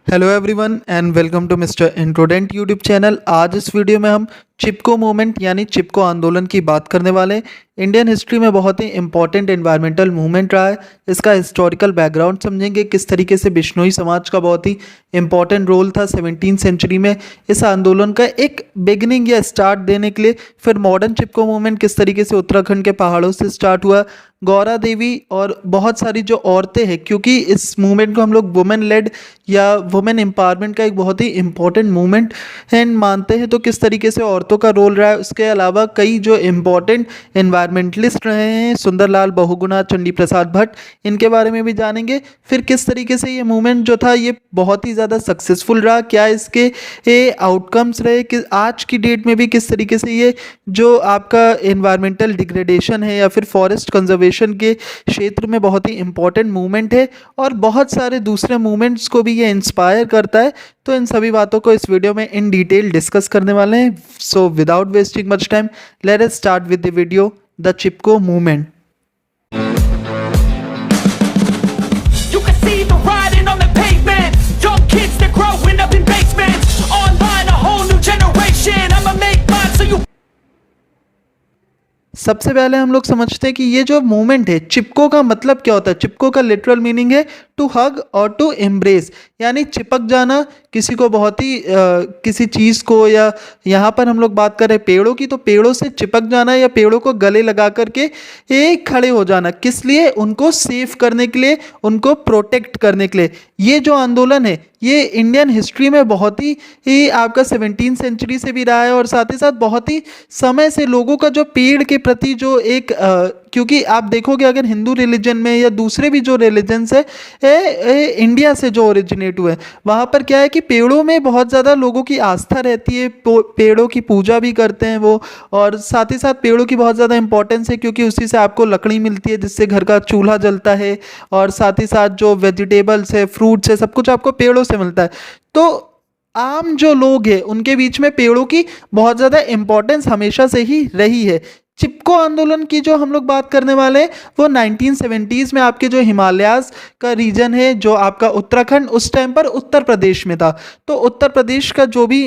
Hello everyone and welcome to mister इंट्रोडेंट YouTube channel. आज इस वीडियो में हम चिपको मूवमेंट यानी चिपको आंदोलन की बात करने वाले हैं। इंडियन हिस्ट्री में बहुत ही इंपॉर्टेंट एनवायरमेंटल मूवमेंट रहा है। इसका हिस्टोरिकल बैकग्राउंड समझेंगे, किस तरीके से बिश्नोई समाज का बहुत ही इंपॉर्टेंट रोल था 17वीं सेंचुरी में इस आंदोलन का एक बिगिनिंग या स्टार्ट देने के लिए। फिर मॉडर्न चिपको मूवमेंट किस तरीके से उत्तराखंड के पहाड़ों से स्टार्ट हुआ, गौरा देवी और बहुत सारी जो औरतें हैं, क्योंकि इस मूवमेंट को हम लोग वुमेन लेड या वुमेन एम्पावरमेंट का एक बहुत ही इंपॉर्टेंट मूवमेंट है मानते हैं, तो किस तरीके से औरतों का रोल रहा है। उसके अलावा कई जो इम्पोर्टेंट एनवायरमेंटलिस्ट रहे हैं, सुंदरलाल बहुगुणा, चंडी प्रसाद भट्ट, इनके बारे में भी जानेंगे। फिर किस तरीके से ये मूवमेंट जो था ये बहुत ही ज़्यादा सक्सेसफुल रहा, क्या इसके आउटकम्स रहे, कि आज की डेट में भी किस तरीके से ये जो आपका एनवायरमेंटल डिग्रेडेशन है या फिर फॉरेस्ट कंजर्वेशन के क्षेत्र में बहुत ही इंपॉर्टेंट मूवमेंट है, और बहुत सारे दूसरे मूवमेंट्स को भी ये इंस्पायर करता है। तो इन सभी बातों को इस वीडियो में इन डिटेल डिस्कस करने वाले हैं। So without wasting much time, let us start with the video, the Chipko movement. You can see the writing on the pavement. Young kids, they're growing up in basements. Online, a whole new generation. I'ma make mine so you. सबसे पहले हम लोग समझते हैं कि ये जो movement है, चिपको का मतलब क्या होता है। चिपको का लिटरल मीनिंग है टू हग और टू एम्ब्रेस, यानी चिपक जाना किसी को, बहुत ही किसी चीज़ को, या यहाँ पर हम लोग बात कर रहे हैं पेड़ों की, तो पेड़ों से चिपक जाना या पेड़ों को गले लगा करके एक खड़े हो जाना। किस लिए? उनको सेव करने के लिए, उनको प्रोटेक्ट करने के लिए। ये जो आंदोलन है ये इंडियन हिस्ट्री में बहुत ही आपका 17वीं सेंचुरी से भी रहा है, और साथ ही साथ बहुत ही समय से लोगों का जो पेड़ के प्रति जो एक क्योंकि आप देखोगे अगर हिंदू रिलीजन में या दूसरे भी जो रिलीजन्स है इंडिया से जो ओरिजिनेट हुए हैं, वहाँ पर क्या है कि पेड़ों में बहुत ज़्यादा लोगों की आस्था रहती है, पेड़ों की पूजा भी करते हैं वो, और साथ ही साथ पेड़ों की बहुत ज़्यादा इंपॉर्टेंस है क्योंकि उसी से आपको लकड़ी मिलती है जिससे घर का चूल्हा जलता है, और साथ ही साथ जो वेजिटेबल्स है, फ्रूट्स है, सब कुछ आपको पेड़ों से मिलता है। तो आम जो लोग हैं उनके बीच में पेड़ों की बहुत ज़्यादा इंपॉर्टेंस हमेशा से ही रही है। चिपको आंदोलन की जो हम लोग बात करने वाले हैं वो 1970s में आपके जो हिमालयाज का रीजन है, जो आपका उत्तराखंड उस टाइम पर उत्तर प्रदेश में था, तो उत्तर प्रदेश का जो भी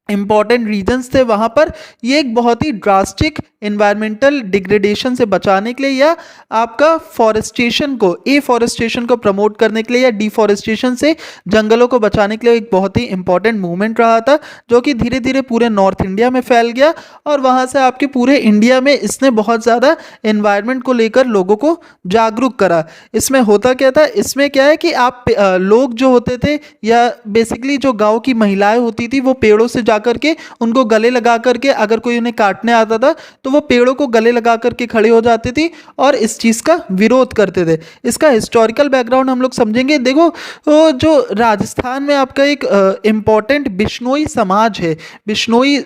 इंपॉर्टेंट रीजन्स थे वहाँ पर ये एक बहुत ही ड्रास्टिक एनवायरमेंटल डिग्रेडेशन से बचाने के लिए, या आपका फॉरेस्टेशन को, एफॉरेस्टेशन को प्रमोट करने के लिए, या डिफॉरेस्टेशन से जंगलों को बचाने के लिए एक बहुत ही इंपॉर्टेंट मूवमेंट रहा था, जो कि धीरे धीरे पूरे नॉर्थ इंडिया में फैल गया, और वहाँ से आपके पूरे इंडिया में इसने बहुत ज़्यादा एनवायरमेंट को लेकर लोगों को जागरूक करा। इसमें होता क्या था, इसमें क्या है कि आप लोग जो होते थे, या बेसिकली जो गाँव की महिलाएं होती थी, वो पेड़ों से करके उनको गले लगा करके, अगर कोई उन्हें काटने आता था तो वो पेड़ों को गले लगा करके खड़े हो जाती थी और इस चीज का विरोध करते थे। इसका हिस्टोरिकल बैकग्राउंड हम लोग समझेंगे। देखो, जो राजस्थान में आपका एक इंपॉर्टेंट बिश्नोई समाज है, बिश्नोई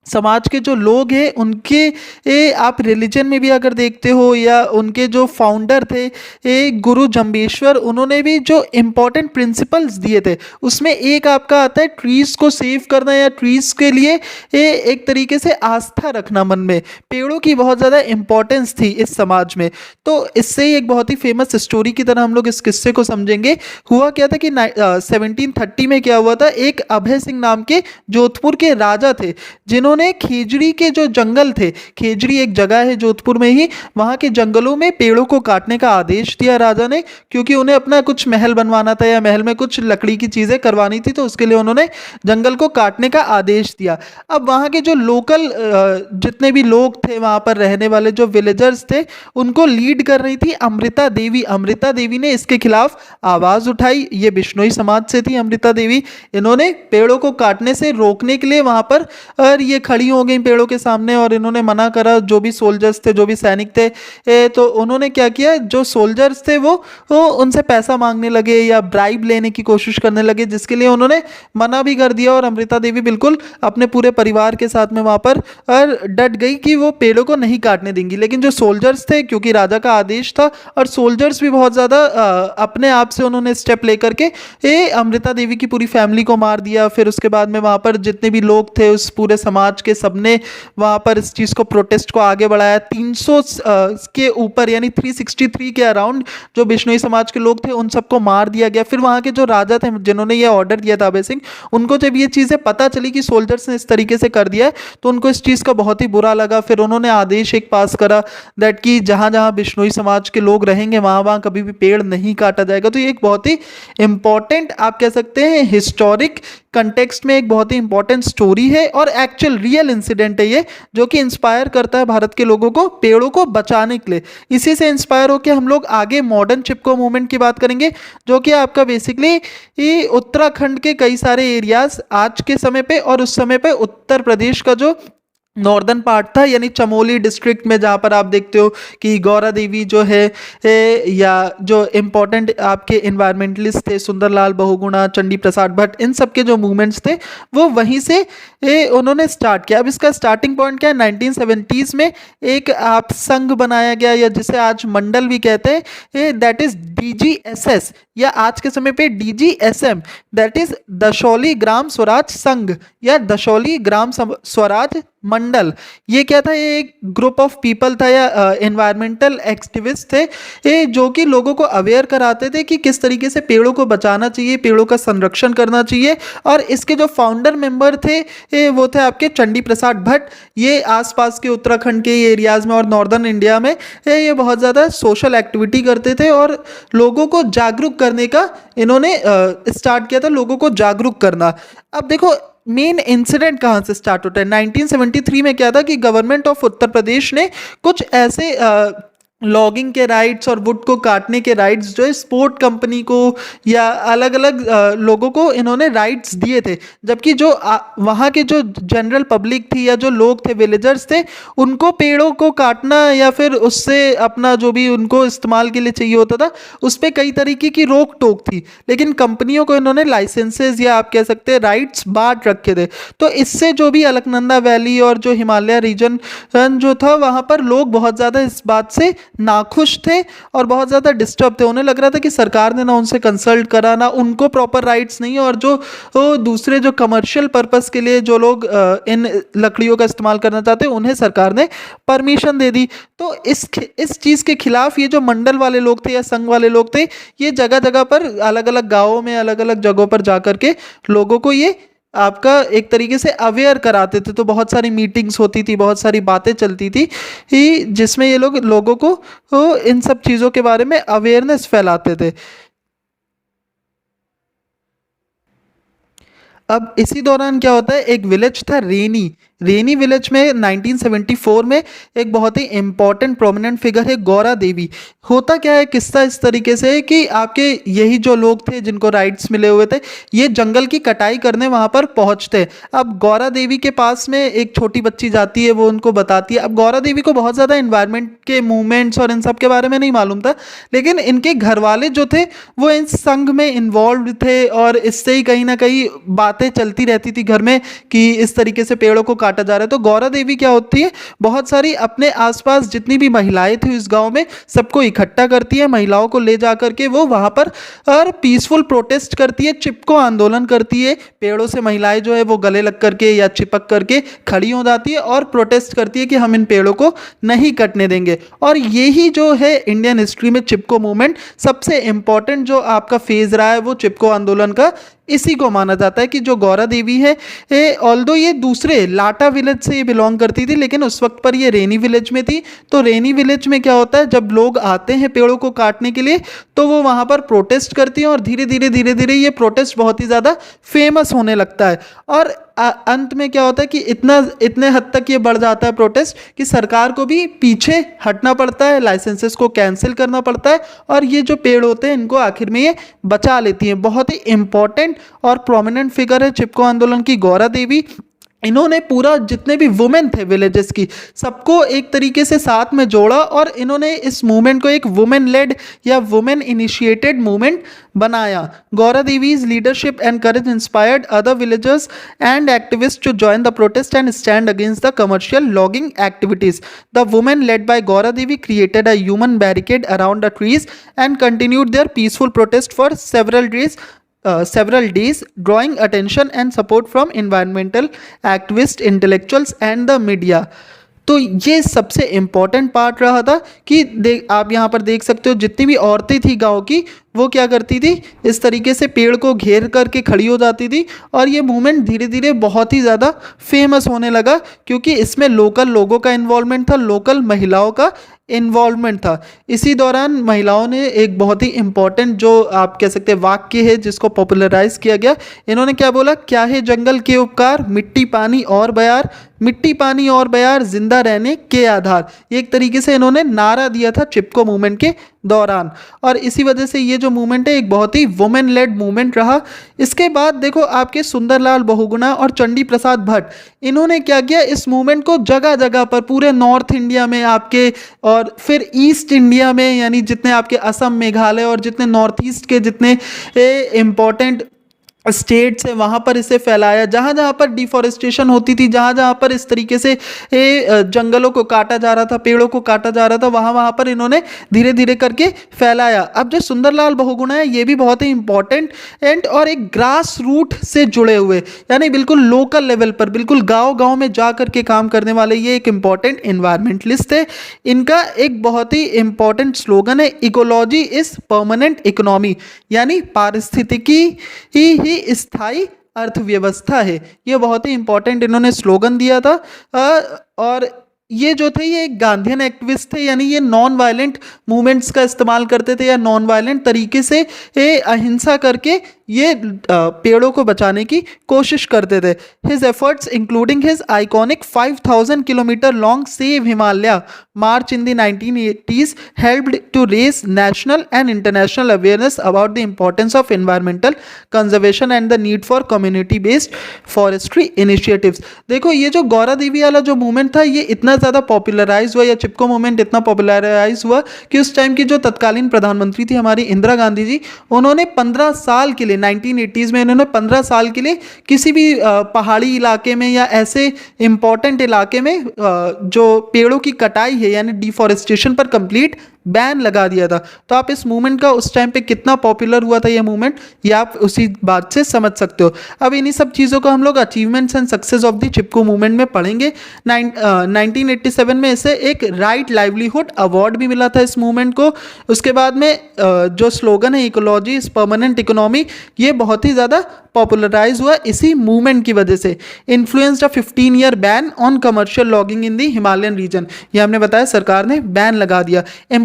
समाज के जो लोग हैं उनके आप रिलीजन में भी अगर देखते हो, या उनके जो फाउंडर थे गुरु जम्बेश्वर, उन्होंने भी जो इम्पोर्टेंट प्रिंसिपल्स दिए थे उसमें एक आपका आता है ट्रीज़ को सेव करना, या ट्रीज़ के लिए एक तरीके से आस्था रखना मन में। पेड़ों की बहुत ज़्यादा इम्पोर्टेंस थी इस समाज में। तो इससे ही एक बहुत ही फेमस स्टोरी की तरह हम लोग इस किस्से को समझेंगे। हुआ क्या था कि 1730 में क्या हुआ था, एक अभय सिंह नाम के जोधपुर के राजा थे, जिन्होंने खेजड़ी के जो जंगल थे, खेजड़ी एक जगह है जोधपुर में ही, वहां के जंगलों में पेड़ों को काटने का आदेश दिया राजा ने, क्योंकि उन्हें अपना कुछ महल बनवाना था या महल में कुछ लकड़ी की चीजें करवानी थी, तो उसके लिए उन्होंने जंगल को काटने का आदेश दिया। अब वहां के जो लोकल जितने भी लोग थे, वहां पर रहने वाले जो विलेजर्स थे, उनको लीड कर रही थी अमृता देवी। अमृता देवी ने इसके खिलाफ आवाज उठाई। ये बिश्नोई समाज से थी अमृता देवी। इन्होंने पेड़ों को काटने से रोकने के लिए वहां पर ये खड़ी हो गई पेड़ों के सामने, और इन्होंने मना करा। जो भी सोल्जर्स थे, जो भी सैनिक थे, तो उन्होंने क्या किया, जो सोल्जर्स थे वो उनसे पैसा मांगने लगे या ब्राइब लेने की कोशिश करने लगे, जिसके लिए उन्होंने मना भी कर दिया। और अमृता देवी बिल्कुल अपने पूरे परिवार के साथ में वहां पर डट गई कि वो पेड़ों को नहीं काटने देंगी। लेकिन जो सोल्जर्स थे, क्योंकि राजा का आदेश था, और सोल्जर्स भी बहुत ज्यादा अपने आप से उन्होंने स्टेप लेकर के अमृता देवी की पूरी फैमिली को मार दिया। फिर उसके बाद में वहां पर जितने भी लोग थे उस पूरे समाज समाज के सबने वहाँ पर इस चीज़ को प्रोटेस्ट को आगे बढ़ाया। 300 के ऊपर यानी 363 के अराउंड जो बिश्नोई समाज के लोग थे उन सबको मार दिया गया। फिर वहाँ के जो राजा थे जिन्होंने ये ऑर्डर दिया था अभय सिंह, उनको जब ये चीज़ें पता चली कि सोल्जर्स ने इस तरीके से कर दिया है तो उनको इस चीज़ का बहुत ही बुरा लगा। फिर उन्होंने आदेश एक पास करा दैट कि जहाँ जहाँ बिश्नोई समाज के लोग रहेंगे वहाँ वहाँ कभी भी पेड़ नहीं काटा जाएगा। तो ये एक बहुत ही इंपॉर्टेंट आप कह सकते हैं हिस्टोरिक कंटेक्स्ट में एक बहुत ही इंपॉर्टेंट स्टोरी है और एक्चुअल रियल इंसिडेंट है ये, जो कि इंस्पायर करता है भारत के लोगों को पेड़ों को बचाने के लिए। इसी से इंस्पायर होकर हम लोग आगे मॉडर्न चिपको मूवमेंट की बात करेंगे, जो कि आपका बेसिकली ये उत्तराखंड के कई सारे एरियाज आज के समय पे और उस समय पे उत्तर प्रदेश का जो नॉर्दर्न पार्ट था यानी चमोली डिस्ट्रिक्ट में, जहाँ पर आप देखते हो कि गौरा देवी जो है या जो इम्पोर्टेंट आपके इन्वायरमेंटलिस्ट थे सुंदरलाल बहुगुणा, चंडी प्रसाद भट्ट, इन सब के जो मूवमेंट्स थे वो वहीं से उन्होंने स्टार्ट किया। अब इसका स्टार्टिंग पॉइंट क्या है, 1970s में एक आप संघ बनाया गया या जिसे आज मंडल भी कहते हैं, दैट इज DGSS या आज के समय पे DGSM, that is Dasholi Gram Swaraj संघ या दशौली ग्राम स्वराज मंडल। ये क्या था, ये एक ग्रुप ऑफ पीपल था या एनवायरमेंटल एक्टिविस्ट थे जो कि लोगों को अवेयर कराते थे कि किस तरीके से पेड़ों को बचाना चाहिए, पेड़ों का संरक्षण करना चाहिए। और इसके जो फाउंडर मेंबर थे वो थे आपके चंडी प्रसाद भट्ट। ये आसपास के उत्तराखंड के एरियाज में और नॉर्दर्न इंडिया में ये बहुत ज़्यादा सोशल एक्टिविटी करते थे और लोगों को जागरूक करने का इन्होंने स्टार्ट किया था, लोगों को जागरूक करना। अब देखो मेन इंसिडेंट कहाँ से स्टार्ट होता है, 1973 में क्या था कि गवर्नमेंट ऑफ उत्तर प्रदेश ने कुछ ऐसे लॉगिंग के राइट्स और वुड को काटने के राइट्स जो है स्पोर्ट कंपनी को या अलग अलग लोगों को इन्होंने राइट्स दिए थे, जबकि जो वहाँ के जो जनरल पब्लिक थी या जो लोग थे, विलेजर्स थे, उनको पेड़ों को काटना या फिर उससे अपना जो भी उनको इस्तेमाल के लिए चाहिए होता था उस पर कई तरीके की रोक टोक थी। लेकिन कंपनियों को इन्होंने लाइसेंसेज या आप कह सकते हैं राइट्स बांट रखे थे। तो इससे जो भी अलकनंदा वैली और जो हिमालय रीजन जो था वहाँ पर लोग बहुत ज़्यादा इस बात से नाखुश थे और बहुत ज़्यादा डिस्टर्ब थे। उन्हें लग रहा था कि सरकार ने ना उनसे कंसल्ट करा, ना उनको प्रॉपर राइट्स नहीं है, और जो दूसरे जो कमर्शियल पर्पस के लिए जो लोग इन लकड़ियों का इस्तेमाल करना चाहते हैं उन्हें सरकार ने परमिशन दे दी। तो इस चीज़ के खिलाफ ये जो मंडल वाले लोग थे या संघ वाले लोग थे, ये जगह जगह पर अलग अलग गाँवों में अलग अलग जगहों पर जा करके लोगों को ये आपका एक तरीके से अवेयर कराते थे। तो बहुत सारी मीटिंग्स होती थी, बहुत सारी बातें चलती थी जिसमें ये लोग लोगों को इन सब चीज़ों के बारे में अवेयरनेस फैलाते थे। अब इसी दौरान क्या होता है, एक विलेज था रेनी विलेज में 1974 में एक बहुत ही इंपॉर्टेंट प्रोमिनेंट फिगर है गौरा देवी। होता क्या है, किस्सा इस तरीके से है कि आपके यही जो लोग थे जिनको राइट्स मिले हुए थे, ये जंगल की कटाई करने वहाँ पर पहुँचते। अब गौरा देवी के पास में एक छोटी बच्ची जाती है, वो उनको बताती है। अब गौरा देवी को बहुत ज़्यादा इन्वायरमेंट के मूवमेंट्स और इन सब के बारे में नहीं मालूम था, लेकिन इनके घर वाले जो थे वो इन संघ में इन्वॉल्व थे और इससे ही कहीं ना कहीं बातें चलती रहती थी घर में कि इस तरीके से पेड़ों को काटा जा रहा है। तो गौरा देवी क्या होती है, बहुत सारी अपने आसपास जितनी भी महिलाएं थी इस गांव में सबको इकट्ठा करती है, महिलाओं को ले जा करके वो वहां पर और पीसफुल प्रोटेस्ट करती है, चिपको आंदोलन करती है। पेड़ों से महिलाएं जो है वो गले लग करके या चिपक करके खड़ी हो जाती है और प्रोटेस्ट करती है कि हम इन पेड़ों को नहीं कटने देंगे। और यही जो है इंडियन हिस्ट्री में चिपको मूवमेंट सबसे इंपॉर्टेंट जो आपका फेज रहा है वो चिपको आंदोलन का इसी को माना जाता है कि जो गौरा देवी है ऑल्दो ये दूसरे लाटा विलेज से ये बिलोंग करती थी, लेकिन उस वक्त पर ये रेनी विलेज में थी। तो रेनी विलेज में क्या होता है, जब लोग आते हैं पेड़ों को काटने के लिए तो वो वहाँ पर प्रोटेस्ट करती हैं और धीरे धीरे ये प्रोटेस्ट बहुत ही ज़्यादा फेमस होने लगता है। और अंत में क्या होता है कि इतने हद तक ये बढ़ जाता है प्रोटेस्ट कि सरकार को भी पीछे हटना पड़ता है, लाइसेंसेस को कैंसिल करना पड़ता है और ये जो पेड़ होते हैं इनको आखिर में ये बचा लेती हैं। बहुत ही इंपॉर्टेंट और प्रोमिनेंट फिगर है चिपको आंदोलन की गौरा देवी। इन्होंने पूरा जितने भी वुमेन थे विलेजेस की सबको एक तरीके से साथ में जोड़ा और इन्होंने इस मूवमेंट को एक वुमेन लेड या वुमेन इनिशिएटेड मूवमेंट बनाया। Gaura Devi's leadership and courage inspired other villagers and activist to join the protest and stand against the commercial logging activities. The women led by Gaura Devi created a human barricade around the trees and continued their peaceful protest for several days several days, drawing attention and support from environmental activists, intellectuals and the media. तो ये सबसे important part रहा था कि आप यहाँ पर देख सकते हो जितनी भी औरतें थी गांव की वो क्या करती थी, इस तरीके से पेड़ को घेर करके खड़ी हो जाती थी और ये मूवमेंट धीरे धीरे बहुत ही ज़्यादा फेमस होने लगा क्योंकि इसमें लोकल लोगों का इन्वॉल्वमेंट था, लोकल महिलाओं का इन्वॉल्वमेंट था। इसी दौरान महिलाओं ने एक बहुत ही इम्पॉर्टेंट जो आप कह सकते हैं वाक्य है जिसको पॉपुलराइज किया गया, इन्होंने क्या बोला, क्या है जंगल के उपकार, मिट्टी पानी और बयार, मिट्टी पानी और बयार जिंदा रहने के आधार। ये एक तरीके से इन्होंने नारा दिया था चिपको मूवमेंट के दौरान और इसी वजह से ये जो मूवमेंट है एक बहुत ही वुमेन लेड मूवमेंट रहा। इसके बाद देखो आपके सुंदरलाल बहुगुणा और चंडी प्रसाद भट्ट, इन्होंने क्या किया, इस मूवमेंट को जगह जगह पर पूरे नॉर्थ इंडिया में आपके और फिर ईस्ट इंडिया में यानी जितने आपके असम, मेघालय और जितने नॉर्थ ईस्ट के जितने इम्पोर्टेंट स्टेट्स है वहाँ पर इसे फैलाया। जहाँ जहाँ पर डिफॉरेस्टेशन होती थी, जहाँ जहाँ पर इस तरीके से जंगलों को काटा जा रहा था, पेड़ों को काटा जा रहा था, वहाँ वहाँ पर इन्होंने धीरे धीरे करके फैलाया। अब जो सुंदरलाल बहुगुणा है ये भी बहुत ही इंपॉर्टेंट एंड और एक ग्रास रूट से जुड़े हुए यानी बिल्कुल लोकल लेवल पर बिल्कुल गाँव गाँव में जा करके काम करने वाले ये एक इम्पॉर्टेंट इन्वायरमेंटलिस्ट है। इनका एक बहुत ही इंपॉर्टेंट स्लोगन है, इकोलॉजी इज परमानेंट इकोनॉमी, यानी पारिस्थितिकी ही स्थायी अर्थव्यवस्था है। ये बहुत ही इंपॉर्टेंट इन्होंने स्लोगन दिया था और ये जो थे ये एक गांधीयन एक्टिविस्ट थे, यानी ये नॉन वायलेंट मूवमेंट्स का इस्तेमाल करते थे या नॉन वायलेंट तरीके से अहिंसा करके ये पेड़ों को बचाने की कोशिश करते थे। His efforts including his iconic 5000 kilometre long save Himalaya march in the 1980s helped to raise national and international awareness about the importance of environmental conservation and the need for community based forestry initiatives. देखो ये जो गौरा देवी वाला जो movement था ये इतना ज़्यादा popularise हुआ या चिपको मूवमेंट इतना पॉपुलराइज हुआ कि उस टाइम की जो तत्कालीन प्रधानमंत्री थी हमारी इंदिरा गांधी जी, उन्होंने 15 साल के लिए 1980s में इन्होंने 15 साल के लिए किसी भी पहाड़ी इलाके में या ऐसे इंपॉर्टेंट इलाके में जो पेड़ों की कटाई है यानी डिफॉरेस्टेशन पर कंप्लीट बैन लगा दिया था। तो आप इस मूवमेंट का उस टाइम पे कितना पॉपुलर हुआ था ये मूवमेंट, ये आप उसी बात से समझ सकते हो। अब इन्हीं सब चीज़ों को हम लोग achievements and success of the Chipko movement में पढ़ेंगे। 1987 में इसे एक राइट लाइवलीहुड अवार्ड भी मिला था इस मूवमेंट को। उसके बाद में जो स्लोगन है इकोलॉजी इज परमानेंट इकोनॉमी, ये बहुत ही ज़्यादा पॉपुलराइज हुआ इसी मूवमेंट की वजह से। Influenced a 15 year ban on commercial logging in the Himalayan region, ये हमने बताया सरकार ने बैन लगा दिया।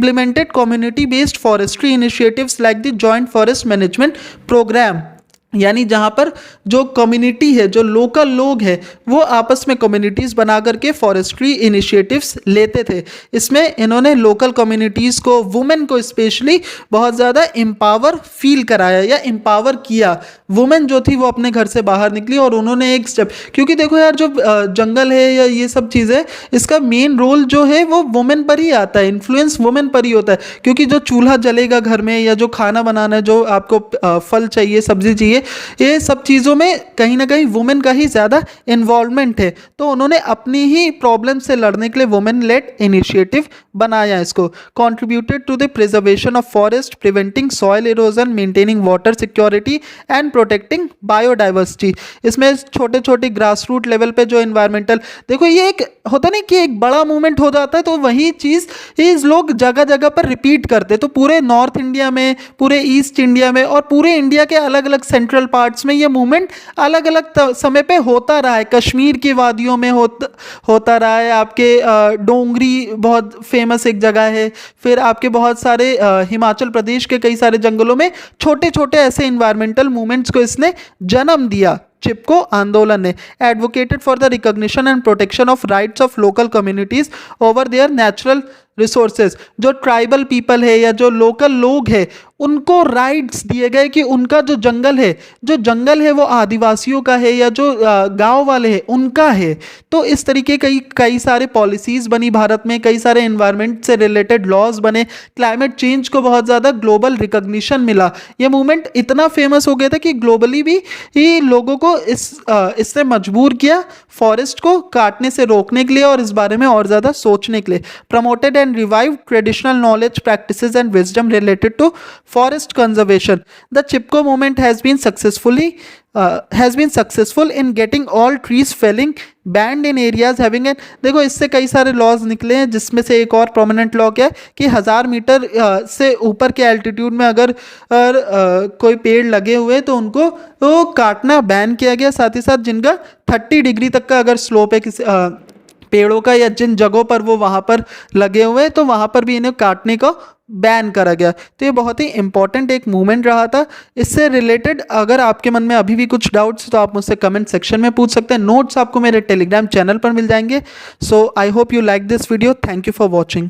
Implemented community-based forestry initiatives like the Joint Forest Management Program, यानी जहाँ पर जो कम्युनिटी है जो लोकल लोग हैं वो आपस में कम्युनिटीज़ बना करके फॉरेस्ट्री इनिशिएटिव्स लेते थे। इसमें इन्होंने लोकल कम्युनिटीज़ को, वुमेन को स्पेशली बहुत ज़्यादा एम्पावर फील कराया या एम्पावर किया। वुमेन जो थी वो अपने घर से बाहर निकली और उन्होंने एक स्टेप, क्योंकि देखो यार जो जंगल है या ये सब चीज़ें इसका मेन रोल जो है वो वुमेन पर ही आता है, इन्फ्लुएंस वुमेन पर ही होता है। क्योंकि जो चूल्हा जलेगा घर में या जो खाना बनाना है, जो आपको फल चाहिए, सब्जी चाहिए, ये सब चीज़ों में कहीं ना कहीं वुमेन का ही ज़्यादा इन्वॉल्वमेंट है। तो उन्होंने अपनी ही प्रॉब्लम से लड़ने के लिए वुमेन लेड इनिशिएटिव बनाया इसको। Contributed to the preservation of forest, preventing soil erosion, maintaining water security and protecting biodiversity. इसमें छोटे छोटे ग्रास रूट लेवल पे जो इन्वायरमेंटल, देखो ये एक होता नहीं कि एक बड़ा मूवमेंट हो जाता है तो वही चीज़ इस लोग जगह जगह पर रिपीट करते। तो पूरे नॉर्थ इंडिया में, पूरे ईस्ट इंडिया में और पूरे इंडिया के अलग अलग सेंट्रल पार्ट्स में ये मूवमेंट अलग अलग समय पे होता रहा है। कश्मीर की वादियों में होता रहा है, आपके डोंगरी बहुत फेमस एक जगह है, फिर आपके बहुत सारे हिमाचल प्रदेश के कई सारे जंगलों में छोटे छोटे ऐसे इन्वायरमेंटल मूवमेंट्स को इसने जन्म दिया। चिपको आंदोलन ने advocated for the recognition and protection of rights of local communities over there natural resources. जो ट्राइबल पीपल है या जो लोकल लोग हैं उनको राइट्स दिए गए कि उनका जो जंगल है वो आदिवासियों का है या जो गांव वाले हैं उनका है। तो इस तरीके कई सारे पॉलिसीज बनी भारत में, कई सारे एनवायरनमेंट से रिलेटेड लॉज बने, क्लाइमेट चेंज को बहुत ज़्यादा ग्लोबल रिकॉग्निशन मिला। ये मूवमेंट इतना फेमस हो गया था कि ग्लोबली भी लोगों को इससे मजबूर किया फॉरेस्ट को काटने से रोकने के लिए और इस बारे में और ज़्यादा सोचने के लिए। Promoted and revive traditional knowledge practices and wisdom related to forest conservation. The Chipko movement has been successful in getting all trees felling banned in areas having an. देखो इससे कई सारे लॉज निकले हैं, जिसमें से एक और प्रोमिनेंट लॉ क्या है कि 1000 मीटर से ऊपर के एल्टीट्यूड में अगर कोई पेड़ लगे हुए तो उनको तो काटना बैन किया गया। साथ ही साथ जिनका 30 डिग्री तक का अगर स्लोप है किसी पेड़ों का, या जिन जगहों पर वो वहाँ पर लगे हुए हैं तो वहाँ पर भी इन्हें काटने को बैन करा गया। तो ये बहुत ही इंपॉर्टेंट एक मूवमेंट रहा था। इससे रिलेटेड अगर आपके मन में अभी भी कुछ डाउट्स तो आप मुझसे कमेंट सेक्शन में पूछ सकते हैं। नोट्स आपको मेरे टेलीग्राम चैनल पर मिल जाएंगे। So I hope you like this video. Thank you for watching.